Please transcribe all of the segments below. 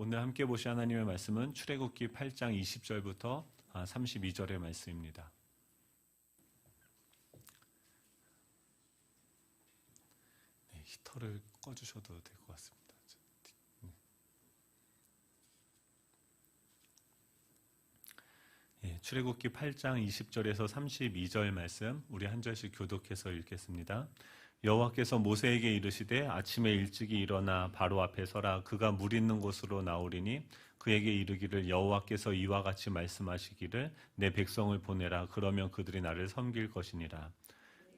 오늘 함께 보실 하나님의 말씀은 출애굽기 8장 20절부터 32절의 말씀입니다. 네, 히터를 꺼주셔도 될 것 같습니다. 네, 출애굽기 8장 20절에서 32절 말씀 우리 한 절씩 교독해서 읽겠습니다. 여호와께서 모세에게 이르시되 아침에 일찍이 일어나 바로 앞에 서라. 그가 물 있는 곳으로 나오리니 그에게 이르기를 여호와께서 이와 같이 말씀하시기를 내 백성을 보내라. 그러면 그들이 나를 섬길 것이니라.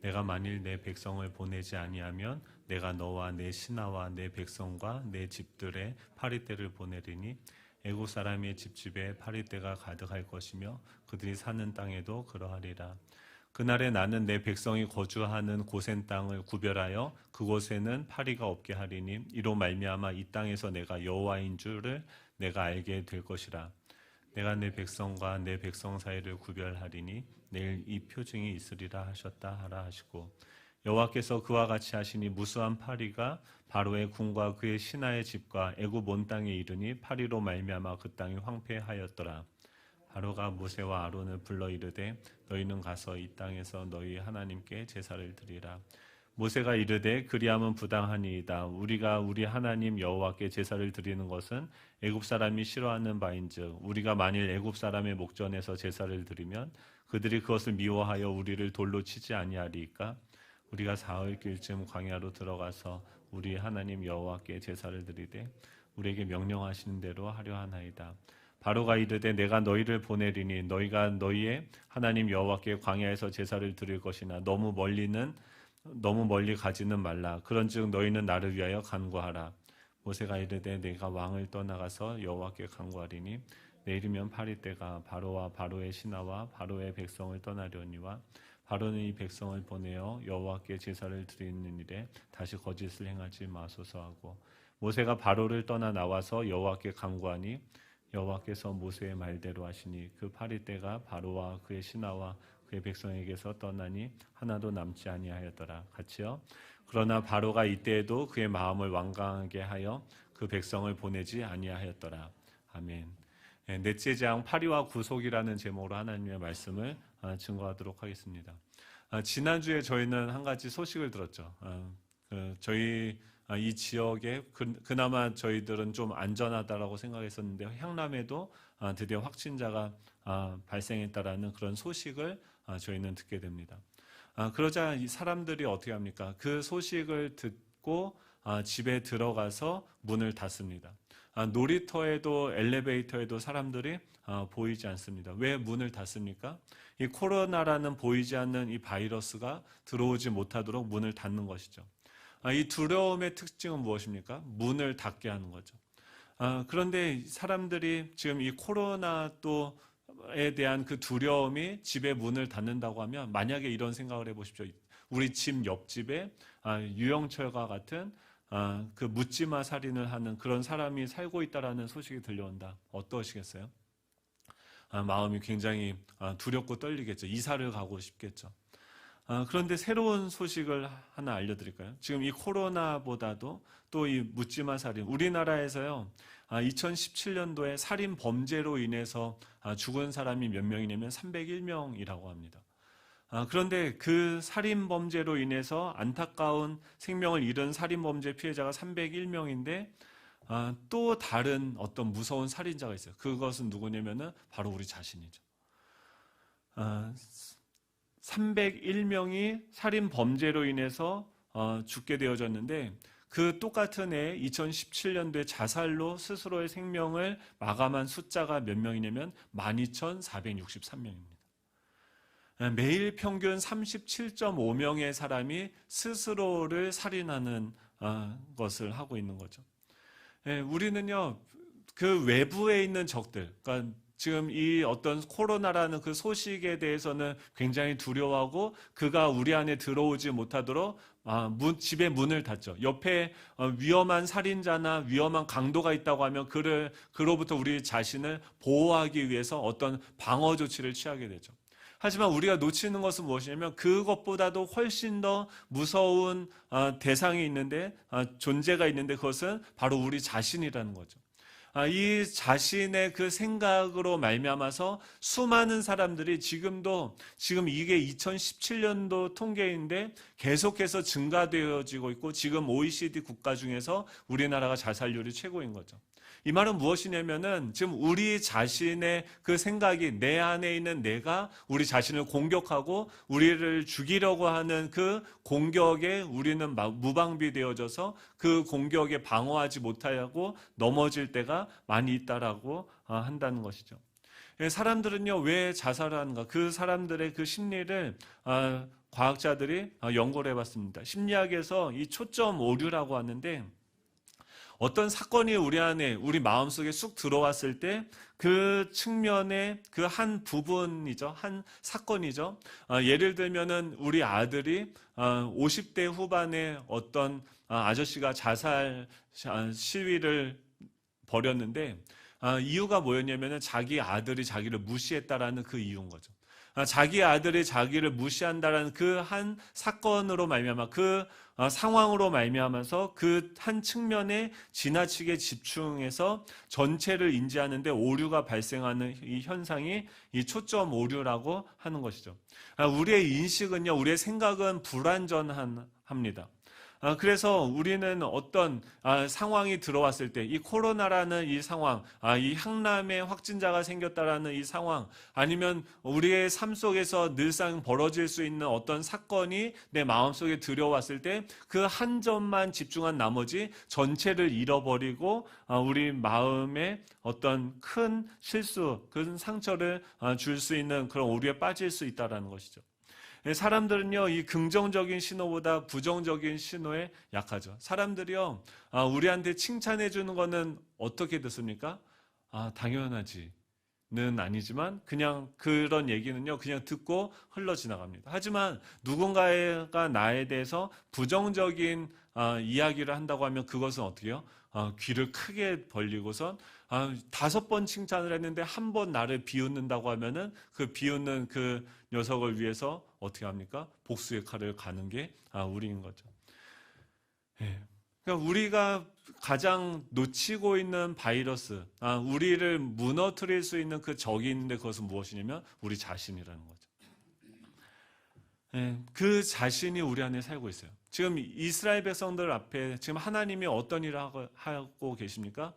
내가 만일 내 백성을 보내지 아니하면 내가 너와 내 신하와 내 백성과 내 집들의 파리떼를 보내리니 애굽 사람의 집집에 파리떼가 가득할 것이며 그들이 사는 땅에도 그러하리라. 그날에 나는 내 백성이 거주하는 고센 땅을 구별하여 그곳에는 파리가 없게 하리니 이로 말미암아 이 땅에서 내가 여호와인 줄을 내가 알게 될 것이라. 내가 내 백성과 내 백성 사이를 구별하리니 내일 이 표징이 있으리라 하셨다 하라 하시고 여호와께서 그와 같이 하시니 무수한 파리가 바로의 궁과 그의 신하의 집과 애굽 온 땅에 이르니 파리로 말미암아 그 땅이 황폐하였더라. 바로가 모세와 아론을 불러 이르되 너희는 가서 이 땅에서 너희 하나님께 제사를 드리라. 모세가 이르되 그리함은 부당하니이다. 우리가 우리 하나님 여호와께 제사를 드리는 것은 애굽 사람이 싫어하는 바인즉 우리가 만일 애굽 사람의 목전에서 제사를 드리면 그들이 그것을 미워하여 우리를 돌로 치지 아니하리이까. 우리가 사흘 길쯤 광야로 들어가서 우리 하나님 여호와께 제사를 드리되 우리에게 명령하시는 대로 하려 하나이다. 바로가 이르되 내가 너희를 보내리니 너희가 너희의 하나님 여호와께 광야에서 제사를 드릴 것이나 너무 멀리 가지는 말라. 그런즉 너희는 나를 위하여 간구하라. 모세가 이르되 내가 왕을 떠나가서 여호와께 간구하리니 내일이면 파리떼가 바로와 바로의 신하와 바로의 백성을 떠나려니와 바로는 이 백성을 보내어 여호와께 제사를 드리는 일에 다시 거짓을 행하지 마소서 하고 모세가 바로를 떠나 나와서 여호와께 간구하니 여호와께서 모세의 말대로 하시니 그 파리떼가 바로와 그의 신하와 그의 백성에게서 떠나니 하나도 남지 아니하였더라. 같이요. 그러나 바로가 이때에도 그의 마음을 완강하게 하여 그 백성을 보내지 아니하였더라. 아멘. 넷째 장 파리와 구속이라는 제목으로 하나님의 말씀을 증거하도록 하겠습니다. 지난주에 저희는 한 가지 소식을 들었죠. 저희 이 지역에 그나마 저희들은 좀 안전하다라고 생각했었는데 향남에도 드디어 확진자가 발생했다라는 그런 소식을 저희는 듣게 됩니다. 그러자 이 사람들이 어떻게 합니까? 그 소식을 듣고 집에 들어가서 문을 닫습니다. 놀이터에도 엘리베이터에도 사람들이 보이지 않습니다. 왜 문을 닫습니까? 이 코로나라는 보이지 않는 이 바이러스가 들어오지 못하도록 문을 닫는 것이죠. 이 두려움의 특징은 무엇입니까? 문을 닫게 하는 거죠. 그런데 사람들이 지금 이 코로나에 대한 그 두려움이 집에 문을 닫는다고 하면 만약에 이런 생각을 해보십시오. 우리 집 옆집에 유영철과 같은 그 묻지마 살인을 하는 그런 사람이 살고 있다라는 소식이 들려온다. 어떠시겠어요? 마음이 굉장히 두렵고 떨리겠죠. 이사를 가고 싶겠죠. 그런데 새로운 소식을 하나 알려드릴까요? 지금 이 코로나보다도 또 이 묻지마 살인, 우리나라에서요 2017년도에 살인 범죄로 인해서 죽은 사람이 몇 명이냐면 301명이라고 합니다. 그런데 그 살인 범죄로 인해서 안타까운 생명을 잃은 살인 범죄 피해자가 301명인데 또 다른 어떤 무서운 살인자가 있어요. 그것은 누구냐면은 바로 우리 자신이죠. 301명이 살인 범죄로 인해서 죽게 되어졌는데 그 똑같은 해 2017년도에 자살로 스스로의 생명을 마감한 숫자가 몇 명이냐면 12,463명입니다. 매일 평균 37.5명의 사람이 스스로를 살인하는 것을 하고 있는 거죠. 우리는요, 그 외부에 있는 적들, 그러니까 지금 이 어떤 코로나라는 그 소식에 대해서는 굉장히 두려워하고 그가 우리 안에 들어오지 못하도록 집의 문을 닫죠. 옆에 위험한 살인자나 위험한 강도가 있다고 하면 그로부터 우리 자신을 보호하기 위해서 어떤 방어 조치를 취하게 되죠. 하지만 우리가 놓치는 것은 무엇이냐면 그것보다도 훨씬 더 무서운 대상이 있는데 존재가 있는데 그것은 바로 우리 자신이라는 거죠. 이 자신의 그 생각으로 말미암아서 수많은 사람들이 지금 이게 2017년도 통계인데 계속해서 증가되어지고 있고, 지금 OECD 국가 중에서 우리나라가 자살률이 최고인 거죠. 이 말은 무엇이냐면은 지금 우리 자신의 그 생각이, 내 안에 있는 내가 우리 자신을 공격하고 우리를 죽이려고 하는 그 공격에 우리는 무방비되어져서 그 공격에 방어하지 못하고 넘어질 때가 많이 있다라고 한다는 것이죠. 사람들은요, 왜 자살을 하는가? 그 사람들의 그 심리를 과학자들이 연구를 해봤습니다. 심리학에서 이 초점 오류라고 하는데, 어떤 사건이 우리 안에, 우리 마음속에 쑥 들어왔을 때 그 측면의 그 한 부분이죠. 한 사건이죠. 예를 들면은 우리 아들이 50대 후반에 어떤 아저씨가 자살 시위를 벌였는데, 이유가 뭐였냐면은 자기 아들이 자기를 무시했다라는 그 이유인 거죠. 자기 아들이 자기를 무시한다라는 그 한 사건으로 말미암아, 그 상황으로 말미암아서 그 한 측면에 지나치게 집중해서 전체를 인지하는데 오류가 발생하는 이 현상이 이 초점 오류라고 하는 것이죠. 우리의 인식은요, 우리의 생각은 불완전합니다. 그래서 우리는 어떤 상황이 들어왔을 때, 이 코로나라는 이 상황, 이 항암의 확진자가 생겼다라는 이 상황, 아니면 우리의 삶 속에서 늘상 벌어질 수 있는 어떤 사건이 내 마음속에 들여왔을 때 그 한 점만 집중한 나머지 전체를 잃어버리고 우리 마음에 어떤 큰 실수, 큰 상처를 줄 수 있는 그런 오류에 빠질 수 있다는 것이죠. 사람들은요, 이 긍정적인 신호보다 부정적인 신호에 약하죠. 사람들이요, 우리한테 칭찬해 주는 거는 어떻게 듣습니까? 당연하지는 아니지만 그냥 그런 얘기는요, 그냥 듣고 흘러 지나갑니다. 하지만 누군가가 나에 대해서 부정적인 이야기를 한다고 하면 그것은 어떻게 해요? 귀를 크게 벌리고선 5번 칭찬을 했는데 한 번 나를 비웃는다고 하면은 그 비웃는 그 녀석을 위해서 어떻게 합니까? 복수의 칼을 가는 게 우리인 거죠. 예. 그러니까 우리가 가장 놓치고 있는 바이러스, 우리를 무너뜨릴 수 있는 그 적이 있는데 그것은 무엇이냐면 우리 자신이라는 거죠. 예. 그 자신이 우리 안에 살고 있어요. 지금 이스라엘 백성들 앞에 지금 하나님이 어떤 일을 하고 계십니까?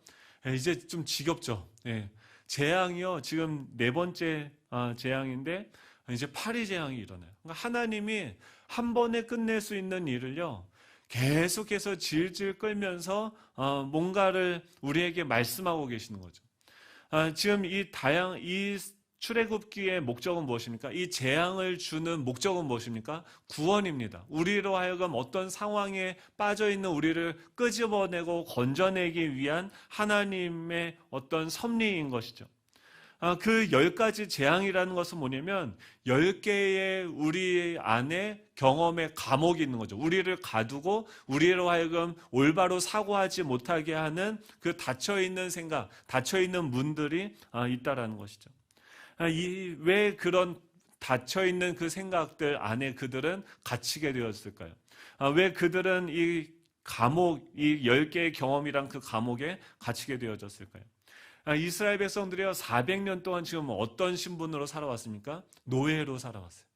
이제 좀 지겹죠. 예. 재앙이요. 지금 4번째 재앙인데 이제 파리 재앙이 일어나요. 그러니까 하나님이 한 번에 끝낼 수 있는 일을요, 계속해서 질질 끌면서 뭔가를 우리에게 말씀하고 계시는 거죠. 지금 이 출애굽기의 목적은 무엇입니까? 이 재앙을 주는 목적은 무엇입니까? 구원입니다. 우리로 하여금 어떤 상황에 빠져 있는 우리를 끄집어내고 건져내기 위한 하나님의 어떤 섭리인 것이죠. 그 10가지 재앙이라는 것은 뭐냐면 10개의 우리 안에 경험의 감옥이 있는 거죠. 우리를 가두고 우리로 하여금 올바로 사고하지 못하게 하는 그 닫혀있는 생각, 닫혀있는 문들이 있다라는 것이죠. 왜 그런 닫혀있는 그 생각들 안에 그들은 갇히게 되었을까요? 왜 그들은 이 감옥, 이 10개의 경험이란 그 감옥에 갇히게 되어졌을까요? 이스라엘 백성들이요, 400년 동안 지금 어떤 신분으로 살아왔습니까? 노예로 살아왔어요.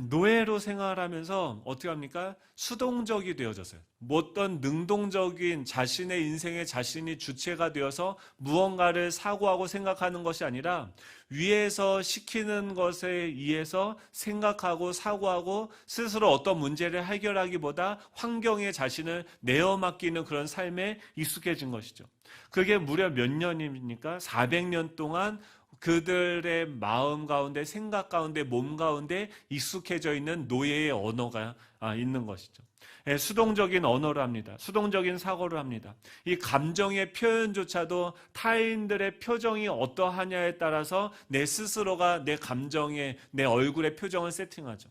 노예로 생활하면서 어떻게 합니까? 수동적이 되어졌어요. 어떤 능동적인 자신의 인생에 자신이 주체가 되어서 무언가를 사고하고 생각하는 것이 아니라 위에서 시키는 것에 의해서 생각하고 사고하고 스스로 어떤 문제를 해결하기보다 환경에 자신을 내어 맡기는 그런 삶에 익숙해진 것이죠. 그게 무려 몇 년입니까? 400년 동안 그들의 마음 가운데, 생각 가운데, 몸 가운데 익숙해져 있는 노예의 언어가 있는 것이죠. 수동적인 언어를 합니다. 수동적인 사고를 합니다. 이 감정의 표현조차도 타인들의 표정이 어떠하냐에 따라서 내 스스로가 내 감정에, 내 얼굴의 표정을 세팅하죠.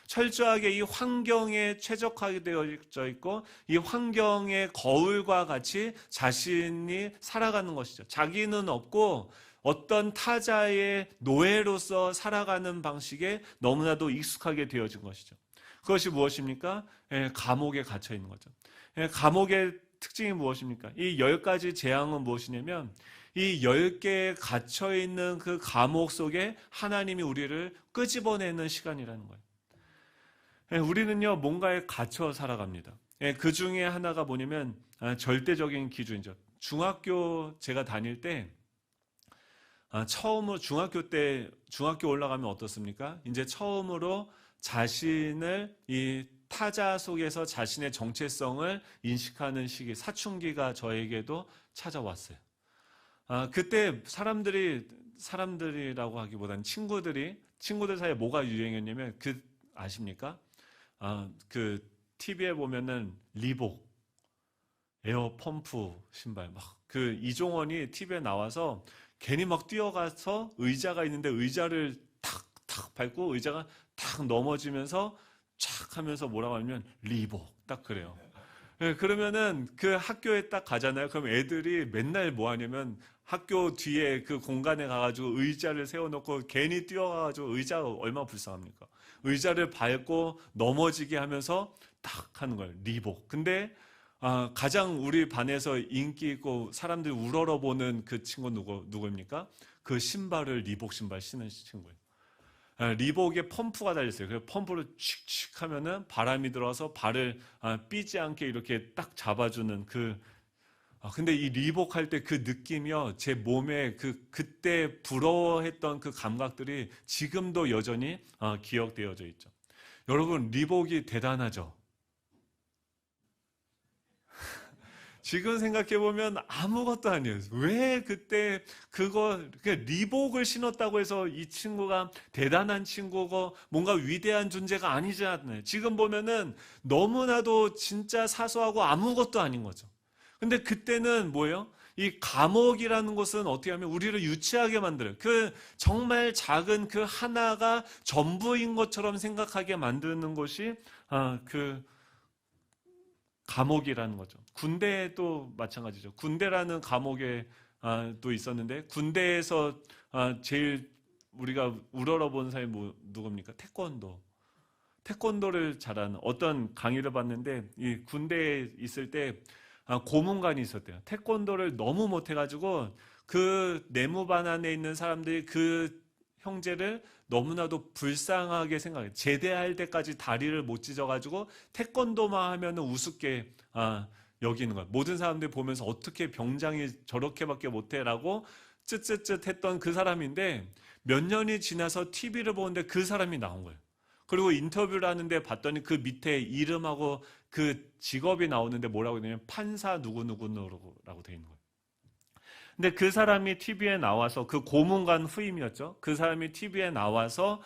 철저하게 이 환경에 최적화되어 있고 이 환경의 거울과 같이 자신이 살아가는 것이죠. 자기는 없고 어떤 타자의 노예로서 살아가는 방식에 너무나도 익숙하게 되어진 것이죠. 그것이 무엇입니까? 감옥에 갇혀 있는 거죠. 감옥에 특징이 무엇입니까? 이 10가지 재앙은 무엇이냐면 이 10개에 갇혀있는 그 감옥 속에 하나님이 우리를 끄집어내는 시간이라는 거예요. 우리는요, 뭔가에 갇혀 살아갑니다. 그 중에 하나가 뭐냐면 절대적인 기준이죠. 중학교 제가 다닐 때 처음으로 중학교 올라가면 어떻습니까? 이제 처음으로 자신을 이 타자 속에서 자신의 정체성을 인식하는 시기, 사춘기가 저에게도 찾아왔어요. 그때 사람들이라고 하기보다는 친구들 사이에 뭐가 유행했냐면 아십니까? 그 TV에 보면은 리복, 에어 펌프 신발 그 이종원이 TV에 나와서 괜히 막 뛰어가서 의자가 있는데 의자를 탁탁 밟고 의자가 탁 넘어지면서 촥 하면서 뭐라고 하냐면 리복 딱 그래요. 그러면은 그 학교에 딱 가잖아요. 그럼 애들이 맨날 뭐 하냐면 학교 뒤에 그 공간에 가가지고 의자를 세워놓고 괜히 뛰어가가지고 의자가 얼마나 불쌍합니까? 의자를 밟고 넘어지게 하면서 딱 하는 거예요. 리복. 근데 가장 우리 반에서 인기 있고 사람들이 우러러보는 그 친구 누구입니까? 그 신발을 리복 신발 신은 친구예요. 리복에 펌프가 달렸어요. 그 펌프를 칙칙 하면은 바람이 들어와서 발을 삐지 않게 이렇게 딱 잡아주는 근데 이 리복 할 때 그 느낌이요, 제 몸에 그때 부러워했던 그 감각들이 지금도 여전히 기억되어져 있죠. 여러분, 리복이 대단하죠? 지금 생각해보면 아무것도 아니에요. 왜 그때 리복을 신었다고 해서 이 친구가 대단한 친구고 뭔가 위대한 존재가 아니지 않나요? 지금 보면은 너무나도 진짜 사소하고 아무것도 아닌 거죠. 근데 그때는 뭐예요? 이 감옥이라는 것은 어떻게 하면 우리를 유치하게 만들어요. 정말 작은 그 하나가 전부인 것처럼 생각하게 만드는 것이 감옥이라는 거죠. 군대도 마찬가지죠. 군대라는 감옥에 또 있었는데 군대에서 제일 우리가 우러러본 사람이 누굽니까? 태권도를 잘하는 어떤 강의를 봤는데 이 군대에 있을 때 고문관이 있었대요. 태권도를 너무 못해가지고 그 내무반 안에 있는 사람들이 그 형제를 너무나도 불쌍하게 생각해요. 제대할 때까지 다리를 못 찢어가지고 태권도만 하면은 우습게 여기는 거예요. 모든 사람들이 보면서 어떻게 병장이 저렇게밖에 못해라고 쯧쯧쯧 했던 그 사람인데 몇 년이 지나서 TV를 보는데 그 사람이 나온 거예요. 그리고 인터뷰를 하는데 봤더니 그 밑에 이름하고 그 직업이 나오는데 뭐라고 되냐면 판사 누구누구라고 돼 있는 거예요. 근데 그 사람이 TV에 나와서 그 고문관 후임이었죠. 그 사람이 TV에 나와서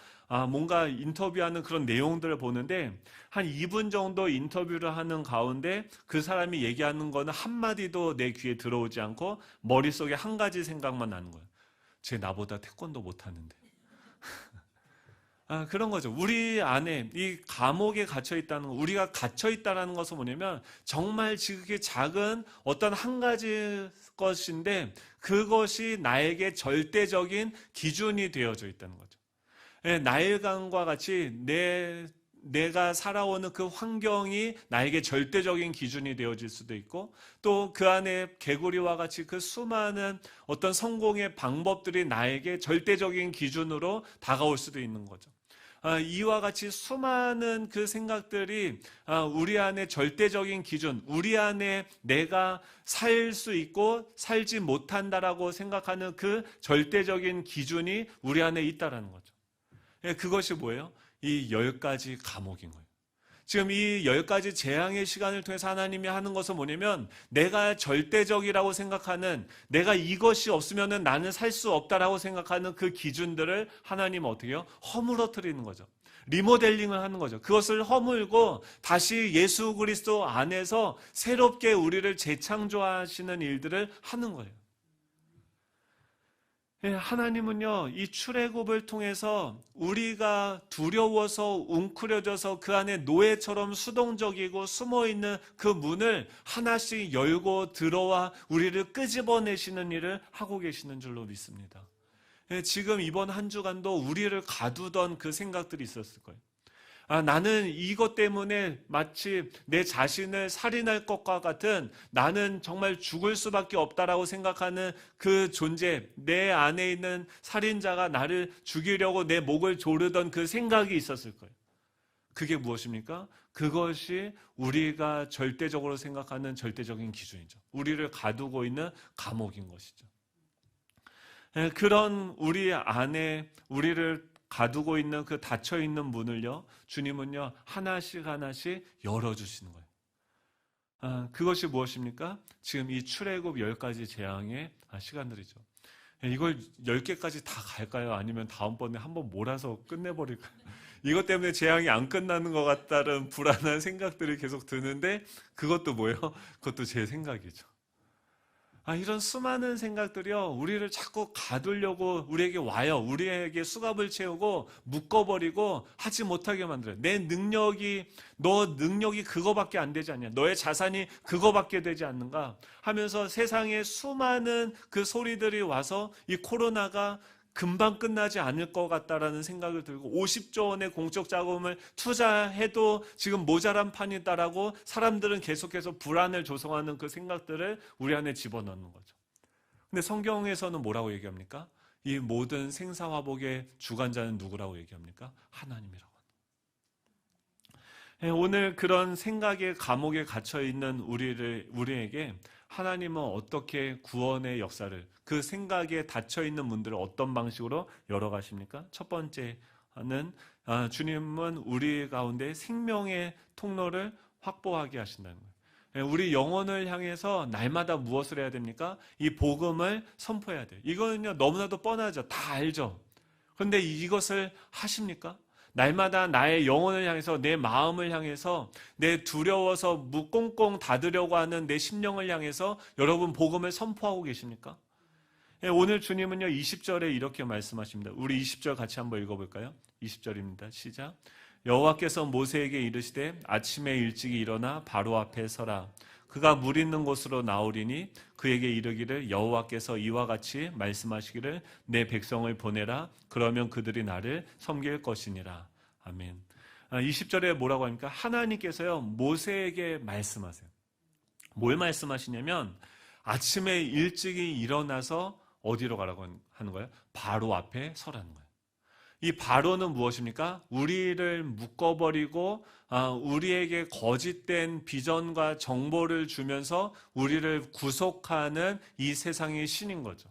뭔가 인터뷰하는 그런 내용들을 보는데 한 2분 정도 인터뷰를 하는 가운데 그 사람이 얘기하는 거는 한마디도 내 귀에 들어오지 않고 머릿속에 한 가지 생각만 나는 거예요. 쟤 나보다 태권도 못하는데. 그런 거죠. 우리 안에 이 감옥에 갇혀 있다는 거, 우리가 갇혀 있다는 것은 뭐냐면 정말 지극히 작은 어떤 한 가지 것인데 그것이 나에게 절대적인 기준이 되어져 있다는 거죠. 나일강과 같이 내가 살아오는 그 환경이 나에게 절대적인 기준이 되어질 수도 있고 또 그 안에 개구리와 같이 그 수많은 어떤 성공의 방법들이 나에게 절대적인 기준으로 다가올 수도 있는 거죠. 이와 같이 수많은 그 생각들이 우리 안에 절대적인 기준, 우리 안에 내가 살 수 있고 살지 못한다라고 생각하는 그 절대적인 기준이 우리 안에 있다라는 거죠. 그것이 뭐예요? 이 10가지 감옥인 거예요. 지금 이 10가지 재앙의 시간을 통해서 하나님이 하는 것은 뭐냐면 내가 절대적이라고 생각하는 내가 이것이 없으면 나는 살 수 없다라고 생각하는 그 기준들을 하나님은 어떻게 해요? 허물어뜨리는 거죠. 리모델링을 하는 거죠. 그것을 허물고 다시 예수 그리스도 안에서 새롭게 우리를 재창조하시는 일들을 하는 거예요. 하나님은요, 이 출애굽을 통해서 우리가 두려워서 웅크려져서 그 안에 노예처럼 수동적이고 숨어있는 그 문을 하나씩 열고 들어와 우리를 끄집어내시는 일을 하고 계시는 줄로 믿습니다. 지금 이번 한 주간도 우리를 가두던 그 생각들이 있었을 거예요. 나는 이것 때문에 마치 내 자신을 살인할 것과 같은, 나는 정말 죽을 수밖에 없다라고 생각하는 그 존재, 내 안에 있는 살인자가 나를 죽이려고 내 목을 조르던 그 생각이 있었을 거예요. 그게 무엇입니까? 그것이 우리가 절대적으로 생각하는 절대적인 기준이죠. 우리를 가두고 있는 감옥인 것이죠. 그런 우리 안에 우리를 가두고 있는 그 닫혀 있는 문을요, 주님은요 하나씩 하나씩 열어주시는 거예요. 그것이 무엇입니까? 지금 이 출애굽 10가지 재앙의 시간들이죠. 이걸 10개까지 다 갈까요? 아니면 다음번에 한번 몰아서 끝내버릴까요? 이것 때문에 재앙이 안 끝나는 것 같다는 불안한 생각들이 계속 드는데, 그것도 뭐예요? 그것도 제 생각이죠. 이런 수많은 생각들이요, 우리를 자꾸 가두려고 우리에게 와요. 우리에게 수갑을 채우고 묶어버리고 하지 못하게 만들어요. 너 능력이 그거밖에 안 되지 않냐, 너의 자산이 그거밖에 되지 않는가 하면서 세상에 수많은 그 소리들이 와서 이 코로나가 금방 끝나지 않을 것 같다라는 생각을 들고, 50조 원의 공적 자금을 투자해도 지금 모자란 판이다라고 사람들은 계속해서 불안을 조성하는 그 생각들을 우리 안에 집어넣는 거죠. 근데 성경에서는 뭐라고 얘기합니까? 이 모든 생사화복의 주관자는 누구라고 얘기합니까? 하나님이라고. 오늘 그런 생각의 감옥에 gat혀 있는 우리에게 하나님은 어떻게 구원의 역사를, 그 생각에 닫혀 있는 문들을 어떤 방식으로 열어가십니까? 첫 번째는 주님은 우리 가운데 생명의 통로를 확보하게 하신다는 거예요. 우리 영혼을 향해서 날마다 무엇을 해야 됩니까? 이 복음을 선포해야 돼요. 이거는요 너무나도 뻔하죠. 다 알죠. 그런데 이것을 하십니까? 날마다 나의 영혼을 향해서, 내 마음을 향해서, 내 두려워서 꽁꽁 닫으려고 하는 내 심령을 향해서 여러분 복음을 선포하고 계십니까? 오늘 주님은요 20절에 이렇게 말씀하십니다. 우리 20절 같이 한번 읽어볼까요? 20절입니다. 시작. 여호와께서 모세에게 이르시되 아침에 일찍이 일어나 바로 앞에 서라. 그가 물 있는 곳으로 나오리니 그에게 이르기를 여호와께서 이와 같이 말씀하시기를 내 백성을 보내라. 그러면 그들이 나를 섬길 것이니라. 아멘. 20절에 뭐라고 합니까? 하나님께서요 모세에게 말씀하세요. 뭘 말씀하시냐면 아침에 일찍이 일어나서 어디로 가라고 하는 거예요? 바로 앞에 서라는 거예요. 이 바로는 무엇입니까? 우리를 묶어버리고 우리에게 거짓된 비전과 정보를 주면서 우리를 구속하는 이 세상의 신인 거죠.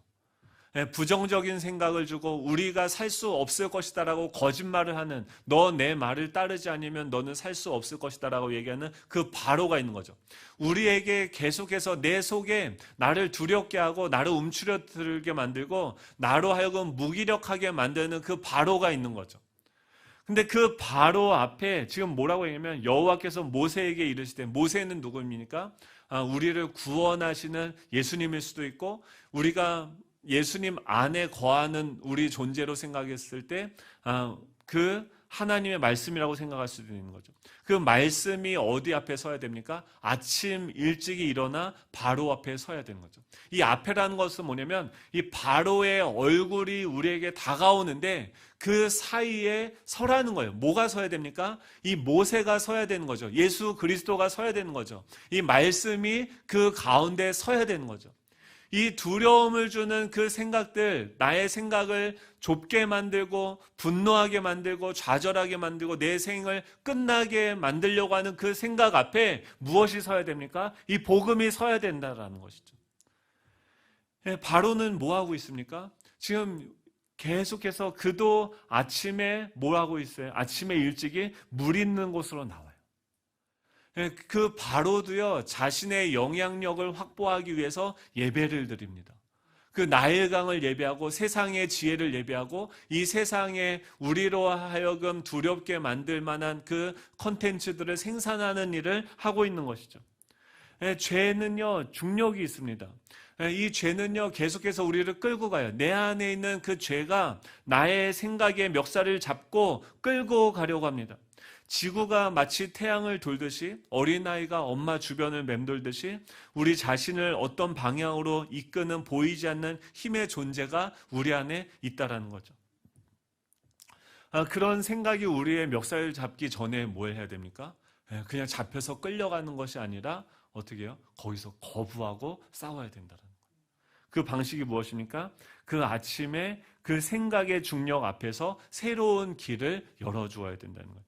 부정적인 생각을 주고 우리가 살 수 없을 것이다라고 거짓말을 하는, 너 내 말을 따르지 않으면 너는 살 수 없을 것이다라고 얘기하는 그 바로가 있는 거죠. 우리에게 계속해서 내 속에 나를 두렵게 하고 나를 움츠러들게 만들고 나로 하여금 무기력하게 만드는 그 바로가 있는 거죠. 근데 그 바로 앞에 지금 뭐라고 얘기하면 여호와께서 모세에게 이르시되, 모세는 누구입니까? 우리를 구원하시는 예수님일 수도 있고, 우리가 예수님 안에 거하는 우리 존재로 생각했을 때 그 하나님의 말씀이라고 생각할 수도 있는 거죠. 그 말씀이 어디 앞에 서야 됩니까? 아침 일찍이 일어나 바로 앞에 서야 되는 거죠. 이 앞에라는 것은 뭐냐면 이 바로의 얼굴이 우리에게 다가오는데 그 사이에 서라는 거예요. 뭐가 서야 됩니까? 이 모세가 서야 되는 거죠. 예수 그리스도가 서야 되는 거죠. 이 말씀이 그 가운데 서야 되는 거죠. 이 두려움을 주는 그 생각들, 나의 생각을 좁게 만들고 분노하게 만들고 좌절하게 만들고 내 생을 끝나게 만들려고 하는 그 생각 앞에 무엇이 서야 됩니까? 이 복음이 서야 된다라는 것이죠. 바로는 뭐 하고 있습니까? 지금 계속해서 그도 아침에 뭐 하고 있어요? 아침에 일찍이 물 있는 곳으로 나와요. 그 바로도요 자신의 영향력을 확보하기 위해서 예배를 드립니다. 그 나일강을 예배하고 세상의 지혜를 예배하고 이 세상에 우리로 하여금 두렵게 만들 만한 그 콘텐츠들을 생산하는 일을 하고 있는 것이죠. 죄는요 중력이 있습니다. 이 죄는요 계속해서 우리를 끌고 가요. 내 안에 있는 그 죄가 나의 생각의 멱살을 잡고 끌고 가려고 합니다. 지구가 마치 태양을 돌듯이, 어린아이가 엄마 주변을 맴돌듯이 우리 자신을 어떤 방향으로 이끄는 보이지 않는 힘의 존재가 우리 안에 있다라는 거죠. 그런 생각이 우리의 멱살 잡기 전에 뭘 해야 됩니까? 그냥 잡혀서 끌려가는 것이 아니라 어떻게 해요? 거기서 거부하고 싸워야 된다는 거예요. 그 방식이 무엇입니까? 그 아침에 그 생각의 중력 앞에서 새로운 길을 열어주어야 된다는 거예요.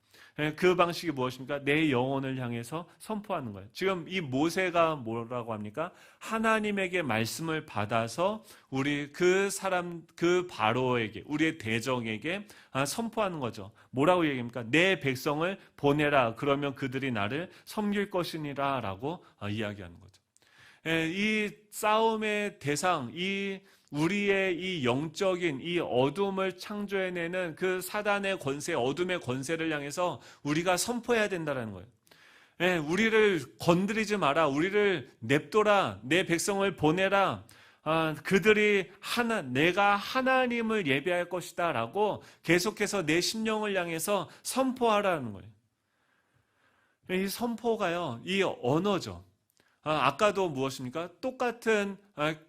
그 방식이 무엇입니까? 내 영혼을 향해서 선포하는 거예요. 지금 이 모세가 뭐라고 합니까? 하나님에게 말씀을 받아서 우리 그 사람, 그 바로에게, 우리의 대적에게 선포하는 거죠. 뭐라고 얘기합니까? 내 백성을 보내라. 그러면 그들이 나를 섬길 것이니라 라고 이야기하는 거죠. 이 싸움의 대상, 우리의 이 영적인 이 어둠을 창조해내는 그 사단의 권세, 어둠의 권세를 향해서 우리가 선포해야 된다는 거예요. 우리를 건드리지 마라. 우리를 냅둬라. 내 백성을 보내라. 그들이 내가 하나님을 예배할 것이다 라고 계속해서 내 심령을 향해서 선포하라는 거예요. 이 선포가요, 이 언어죠. 아까도 무엇입니까? 똑같은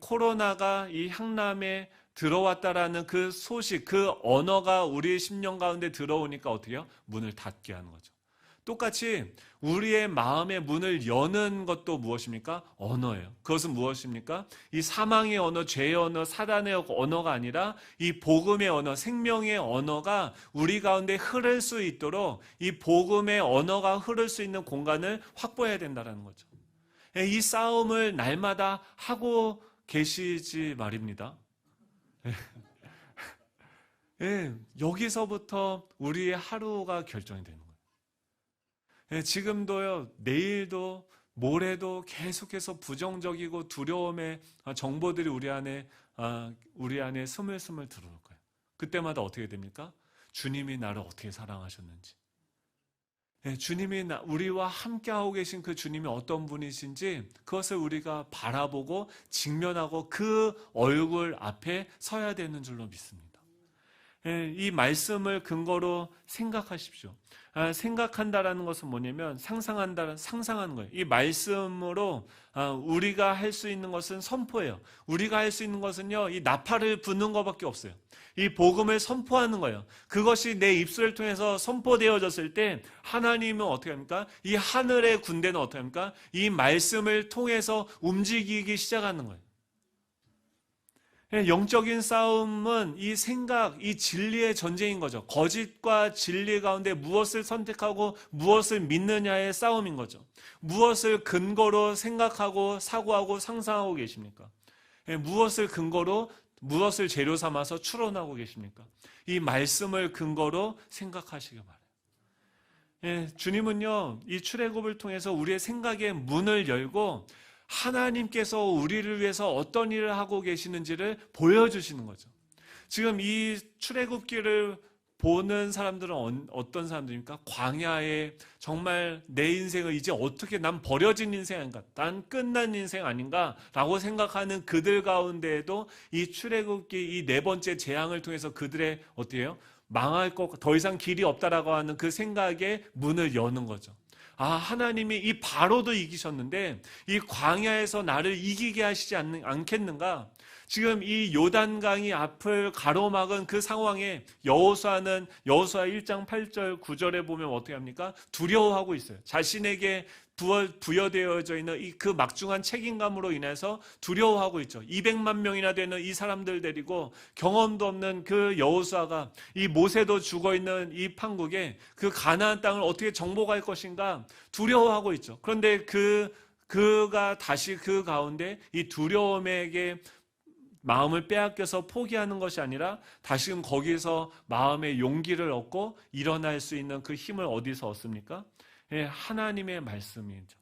코로나가 이 향남에 들어왔다라는 그 소식, 그 언어가 우리 심령 가운데 들어오니까 어떻게 해요? 문을 닫게 하는 거죠. 똑같이 우리의 마음의 문을 여는 것도 무엇입니까? 언어예요. 그것은 무엇입니까? 이 사망의 언어, 죄의 언어, 사단의 언어가 아니라 이 복음의 언어, 생명의 언어가 우리 가운데 흐를 수 있도록 이 복음의 언어가 흐를 수 있는 공간을 확보해야 된다는 거죠. 이 싸움을 날마다 하고 계시지 말입니다. 여기서부터 우리의 하루가 결정이 되는 거예요. 지금도요, 내일도, 모레도 계속해서 부정적이고 두려움의 정보들이 우리 안에 스물스물 들어올 거예요. 그때마다 어떻게 됩니까? 주님이 나를 어떻게 사랑하셨는지. 주님이 우리와 함께하고 계신 그 주님이 어떤 분이신지 그것을 우리가 바라보고 직면하고 그 얼굴 앞에 서야 되는 줄로 믿습니다. 이 말씀을 근거로 생각하십시오. 생각한다라는 것은 뭐냐면 상상하는 거예요. 이 말씀으로 우리가 할 수 있는 것은 선포예요. 우리가 할 수 있는 것은요, 이 나팔을 부는 것밖에 없어요. 이 복음을 선포하는 거예요. 그것이 내 입술을 통해서 선포되어졌을 때 하나님은 어떻게 합니까? 이 하늘의 군대는 어떻게 합니까? 이 말씀을 통해서 움직이기 시작하는 거예요. 영적인 싸움은 이 생각, 이 진리의 전쟁인 거죠. 거짓과 진리 가운데 무엇을 선택하고 무엇을 믿느냐의 싸움인 거죠. 무엇을 근거로 생각하고 사고하고 상상하고 계십니까? 무엇을 근거로 무엇을 재료 삼아서 추론하고 계십니까? 이 말씀을 근거로 생각하시기 바라요. 주님은요, 이 출애굽을 통해서 우리의 생각의 문을 열고 하나님께서 우리를 위해서 어떤 일을 하고 계시는지를 보여주시는 거죠. 지금 이 출애굽기를 보는 사람들은 어떤 사람들입니까? 광야에 정말 내 인생을 이제 어떻게 난 버려진 인생 아닌가? 난 끝난 인생 아닌가? 라고 생각하는 그들 가운데에도 이 출애굽기 이 네 번째 재앙을 통해서 그들의 어떻게 해요? 망할 것, 더 이상 길이 없다라고 하는 그 생각의 문을 여는 거죠. 하나님이 이 바로도 이기셨는데 이 광야에서 나를 이기게 하시지 않겠는가? 지금 이 요단강이 앞을 가로막은 그 상황에 여호수아 1장 8절 9절에 보면 어떻게 합니까? 두려워하고 있어요. 자신에게 부여되어져 있는 그 막중한 책임감으로 인해서 두려워하고 있죠. 200만 명이나 되는 이 사람들 데리고 경험도 없는 그 여호수아가 이 모세도 죽어있는 이 판국에 그 가나안 땅을 어떻게 정복할 것인가 두려워하고 있죠. 그런데 그가 다시 그 가운데 이 두려움에게 마음을 빼앗겨서 포기하는 것이 아니라 다시금 거기서 마음의 용기를 얻고 일어날 수 있는 그 힘을 어디서 얻습니까? 하나님의 말씀이죠.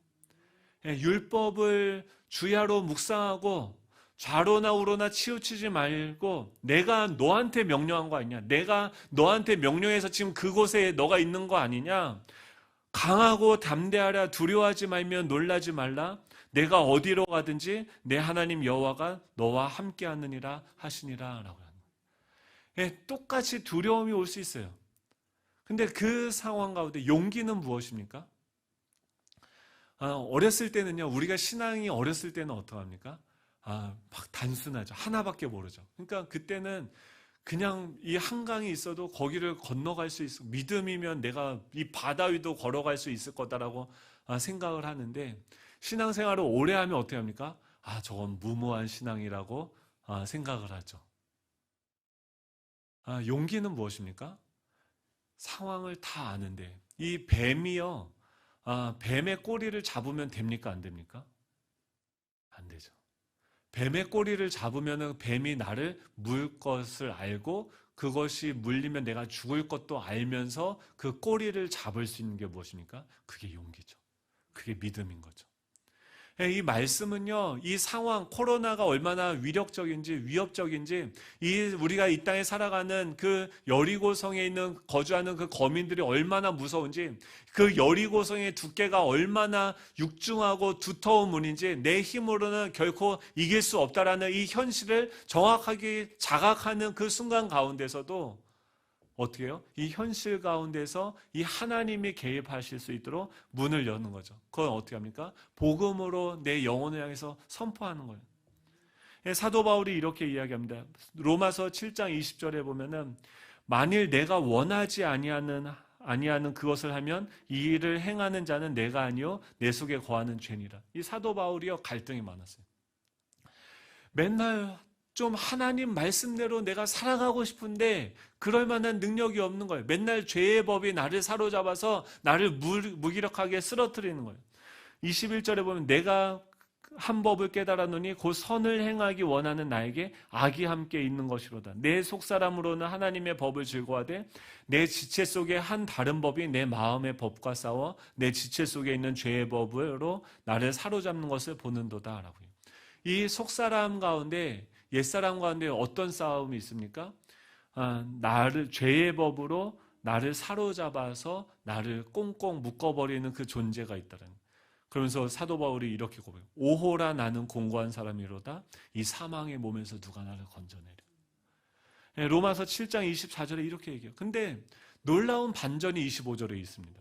율법을 주야로 묵상하고 좌로나 우로나 치우치지 말고 내가 너한테 명령한 거 아니냐? 내가 너한테 명령해서 지금 그곳에 너가 있는 거 아니냐? 강하고 담대하라, 두려워하지 말며 놀라지 말라. 내가 어디로 가든지 내 하나님 여호와가 너와 함께 하느니라 하시니라 라고 하는 거예요. 똑같이 두려움이 올 수 있어요. 근데 그 상황 가운데 용기는 무엇입니까? 어렸을 때는요, 우리가 신앙이 어렸을 때는 어떡합니까? 막 단순하죠. 하나밖에 모르죠. 그러니까 그때는 그냥 이 한강이 있어도 거기를 건너갈 수 있어. 믿음이면 내가 이 바다 위도 걸어갈 수 있을 거다라고 생각을 하는데, 신앙생활을 오래 하면 어떻게 합니까? 저건 무모한 신앙이라고 생각을 하죠. 용기는 무엇입니까? 상황을 다 아는데, 이 뱀이요, 뱀의 꼬리를 잡으면 됩니까? 안 됩니까? 안 되죠. 뱀의 꼬리를 잡으면 뱀이 나를 물 것을 알고, 그것이 물리면 내가 죽을 것도 알면서 그 꼬리를 잡을 수 있는 게 무엇입니까? 그게 용기죠. 그게 믿음인 거죠. 이 말씀은요, 이 상황, 코로나가 얼마나 위력적인지, 위협적인지, 우리가 이 땅에 살아가는 그 여리고성에 있는, 거주하는 그 거민들이 얼마나 무서운지, 그 여리고성의 두께가 얼마나 육중하고 두터운 문인지, 내 힘으로는 결코 이길 수 없다라는 이 현실을 정확하게 자각하는 그 순간 가운데서도 어떻게 해요? 이 현실 가운데서 이 하나님이 개입하실 수 있도록 문을 여는 거죠. 그건 어떻게 합니까? 복음으로 내 영혼을 향해서 선포하는 거예요. 사도 바울이 이렇게 이야기합니다. 로마서 7장 20절에 보면은, 만일 내가 원하지 아니하는 그것을 하면 이 일을 행하는 자는 내가 아니요 내 속에 거하는 죄니라. 이 사도 바울이요, 갈등이 많았어요. 맨날 좀 하나님 말씀대로 내가 살아가고 싶은데 그럴 만한 능력이 없는 거예요. 맨날 죄의 법이 나를 사로잡아서 나를 무기력하게 쓰러뜨리는 거예요. 21절에 보면, 내가 한 법을 깨달았노니 곧 선을 행하기 원하는 나에게 악이 함께 있는 것이로다. 내 속사람으로는 하나님의 법을 즐거워하되 내 지체 속에 한 다른 법이 내 마음의 법과 싸워 내 지체 속에 있는 죄의 법으로 나를 사로잡는 것을 보는도다 라고요. 이 속사람 가운데, 옛사람 가운데 어떤 싸움이 있습니까? 죄의 법으로 나를 사로잡아서 나를 꽁꽁 묶어버리는 그 존재가 있다는. 그러면서 사도 바울이 이렇게 고백해요. 오호라 나는 공고한 사람이로다. 이 사망의 몸에서 누가 나를 건져내려. 로마서 7장 24절에 이렇게 얘기해요. 근데 놀라운 반전이 25절에 있습니다.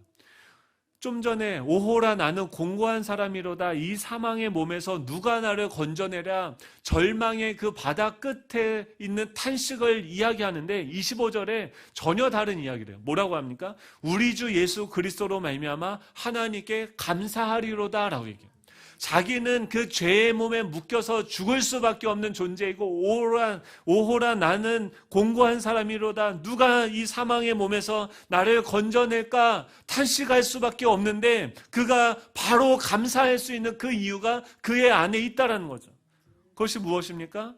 좀 전에 오호라 나는 공고한 사람이로다. 이 사망의 몸에서 누가 나를 건져내랴. 절망의 그 바다 끝에 있는 탄식을 이야기하는데 25절에 전혀 다른 이야기를 해요. 뭐라고 합니까? 우리 주 예수 그리스도로 말미암아 하나님께 감사하리로다 라고 얘기해요. 자기는 그 죄의 몸에 묶여서 죽을 수밖에 없는 존재이고, 오호라 나는 공고한 사람이로다. 누가 이 사망의 몸에서 나를 건져낼까 탄식할 수밖에 없는데, 그가 바로 감사할 수 있는 그 이유가 그의 안에 있다라는 거죠. 그것이 무엇입니까?